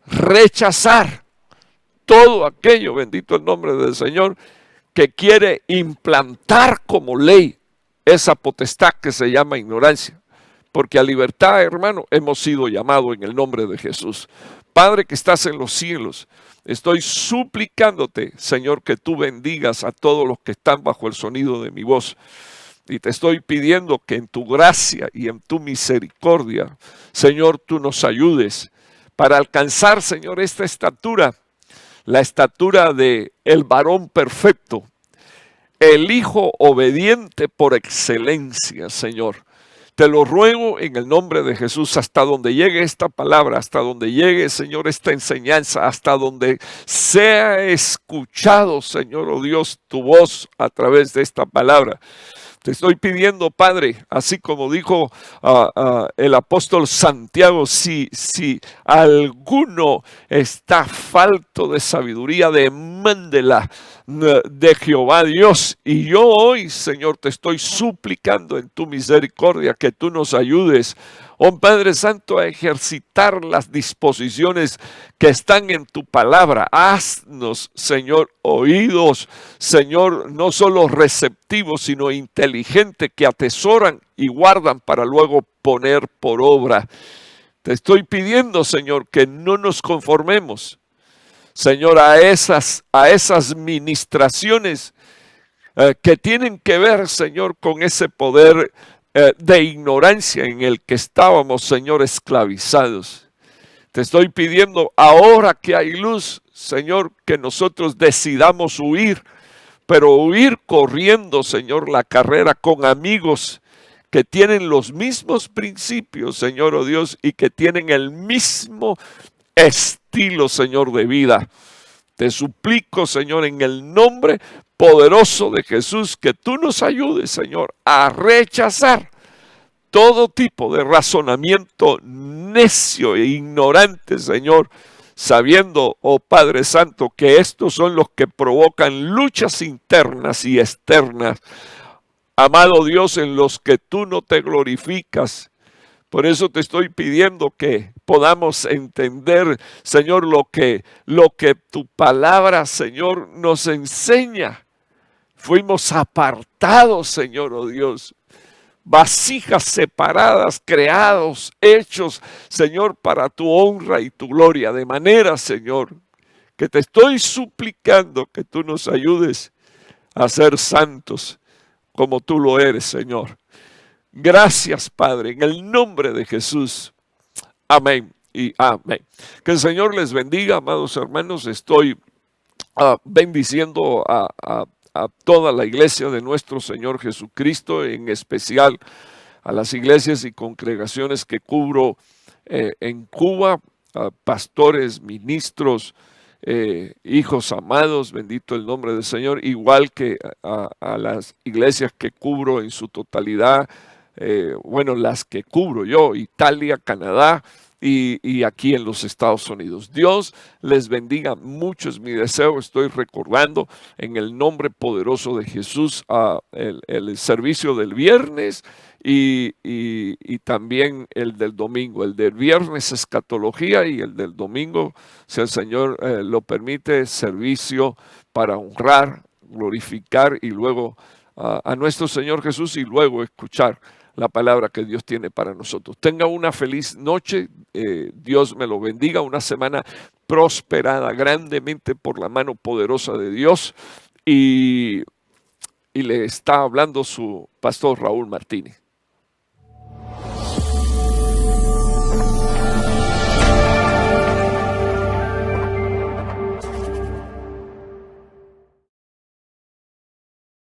rechazar. todo aquello, bendito el nombre del Señor, que quiere implantar como ley esa potestad que se llama ignorancia. Porque a libertad, hermano, hemos sido llamados en el nombre de Jesús. Padre que estás en los cielos, estoy suplicándote, Señor, que tú bendigas a todos los que están bajo el sonido de mi voz. Y te estoy pidiendo que en tu gracia y en tu misericordia, Señor, tú nos ayudes para alcanzar, Señor, esta estatura, la estatura de el varón perfecto, el hijo obediente por excelencia, Señor. Te lo ruego en el nombre de Jesús, hasta donde llegue esta palabra, hasta donde llegue, Señor, esta enseñanza, hasta donde sea escuchado, Señor, oh Dios, tu voz a través de esta palabra. Te estoy pidiendo, Padre, así como dijo el apóstol Santiago, si alguno está falto de sabiduría, demándela de Jehová Dios. Y yo hoy, Señor, te estoy suplicando en tu misericordia que tú nos ayudes, oh Padre Santo, a ejercitar las disposiciones que están en tu palabra. Haznos, Señor, oídos, Señor, no solo receptivos, sino inteligentes, que atesoran y guardan para luego poner por obra. Te estoy pidiendo, Señor, que no nos conformemos, Señor, a esas ministraciones que tienen que ver, Señor, con ese poder de ignorancia en el que estábamos, Señor, esclavizados. Te estoy pidiendo, ahora que hay luz, Señor, que nosotros decidamos huir, pero huir corriendo, Señor, la carrera con amigos que tienen los mismos principios, Señor, oh Dios, y que tienen el mismo estilo, Señor, de vida. Te suplico, Señor, en el nombre poderoso de Jesús, que tú nos ayudes, Señor, a rechazar todo tipo de razonamiento necio e ignorante, Señor, sabiendo, oh Padre Santo, que estos son los que provocan luchas internas y externas, amado Dios, en los que tú no te glorificas. Por eso te estoy pidiendo que podamos entender, Señor, lo que tu palabra, Señor, nos enseña. Fuimos apartados, Señor, oh Dios, vasijas separadas, creados, hechos, Señor, para tu honra y tu gloria. De manera, Señor, que te estoy suplicando que tú nos ayudes a ser santos como tú lo eres, Señor. Gracias, Padre, en el nombre de Jesús. Amén y amén. Que el Señor les bendiga, amados hermanos. Estoy bendiciendo a toda la iglesia de nuestro Señor Jesucristo, en especial a las iglesias y congregaciones que cubro en Cuba, pastores, ministros, hijos amados, bendito el nombre del Señor, igual que a las iglesias que cubro en su totalidad, bueno, las que cubro yo, Italia, Canadá y aquí en los Estados Unidos. Dios les bendiga mucho, es mi deseo. Estoy recordando en el nombre poderoso de Jesús el servicio del viernes y también el del domingo. El del viernes escatología y el del domingo, si el Señor lo permite, servicio para honrar, glorificar y luego a nuestro Señor Jesús y luego escuchar la palabra que Dios tiene para nosotros. Tenga una feliz noche, Dios me lo bendiga, una semana prosperada grandemente por la mano poderosa de Dios y le está hablando su pastor Raúl Martínez.